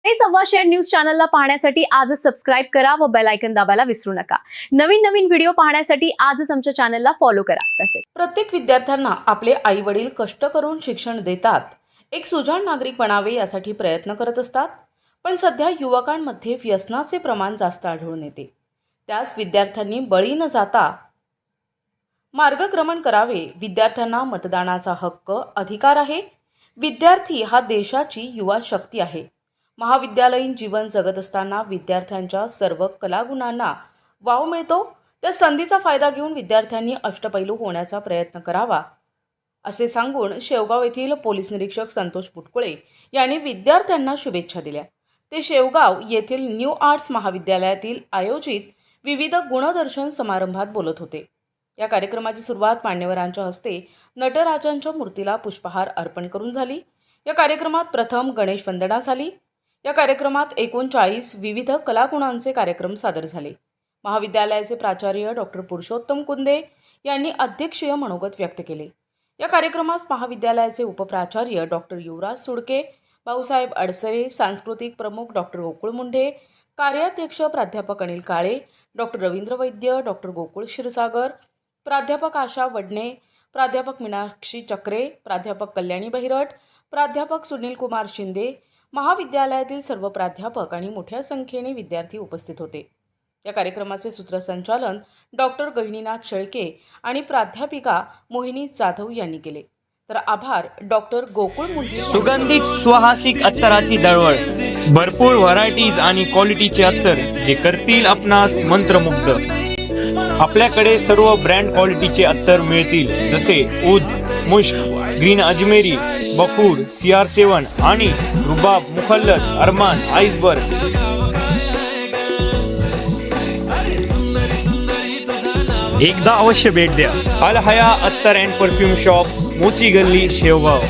हे सव्वाशेर न्यूज चॅनलला पाहण्यासाठी आजच सबस्क्राइब करा व बेल आयकॉन दाबायला विसरू नका। नवीन व्हिडिओ पाहण्यासाठी आजच आमच्या चॅनलला फॉलो करा। तसेच प्रत्येक विद्यार्थ्यांना आपले आई वडील कष्ट करून शिक्षण देतात, एक सुजाण नागरिक बनावे यासाठी प्रयत्न करत असतात। पण सध्या युवकांमध्ये व्यसनाचे प्रमाण जास्त आढळून येते। त्यास विद्यार्थ्यांनी बळी न जाता मार्गक्रमण करावे। विद्यार्थ्यांना मतदानाचा हक्क, अधिकार आहे। विद्यार्थी हा देशाची युवा शक्ती आहे। महाविद्यालयीन जीवन जगत असताना विद्यार्थ्यांच्या सर्व कलागुणांना वाव मिळतो। त्या संधीचा फायदा घेऊन विद्यार्थ्यांनी अष्टपैलू होण्याचा प्रयत्न करावा, असे सांगून शेवगाव येथील पोलीस निरीक्षक संतोष पुटकुळे यांनी विद्यार्थ्यांना शुभेच्छा दिल्या। ते शेवगाव येथील न्यू आर्ट्स महाविद्यालयातील आयोजित विविध गुणदर्शन समारंभात बोलत होते। या कार्यक्रमाची सुरुवात मान्यवरांच्या हस्ते नटराजांच्या मूर्तीला पुष्पहार अर्पण करून झाली। या कार्यक्रमात प्रथम गणेश वंदना झाली। या कार्यक्रमात 39 विविध कलागुणांचे कार्यक्रम सादर झाले। महाविद्यालयाचे प्राचार्य डॉक्टर पुरुषोत्तम कुंदे यांनी अध्यक्षीय मनोगत व्यक्त केले। या कार्यक्रमास महाविद्यालयाचे उपप्राचार्य डॉक्टर युवराज सुडके, भाऊसाहेब अडसरे, सांस्कृतिक प्रमुख डॉक्टर गोकुळ मुंढे, कार्याध्यक्ष प्राध्यापक अनिल काळे, डॉक्टर रवींद्र वैद्य, डॉक्टर गोकुळ क्षीरसागर, प्राध्यापक आशा वडणे, प्राध्यापक मीनाक्षी चक्रे, प्राध्यापक कल्याणी बहिरट, प्राध्यापक सुनील कुमार शिंदे, महाविद्यालयातील सर्व प्राध्यापक आणि मोठ्या संख्येने विद्यार्थी उपस्थित होते। या कार्यक्रमाचे सूत्रसंचालन डॉक्टर गहिनीनाथ शेळके आणि प्राध्यापिका मोहिनी जाधव यांनी केले। तर आभार डॉक्टर गोकुळ मुंढे। सुगंधित सुहासिक अत्तराची दळवळ, भरपूर व्हरायटीज आणि क्वालिटीचे अत्तर जे करतील आपणास मंत्रमुग्ध। आपल्याकडे सर्व ब्रँड क्वालिटीचे अत्तर मिळतील, जसे उद, मुश्क, ग्रीन अजमेरी, बखूड, CR7 आणि रुबाब, मुखल्लद, अरमान, आइसबर्ग। एकदा अवश्य भेट द्या। अल हया अत्तर अँड परफ्यूम शॉप, मोची गल्ली, शेवगाव।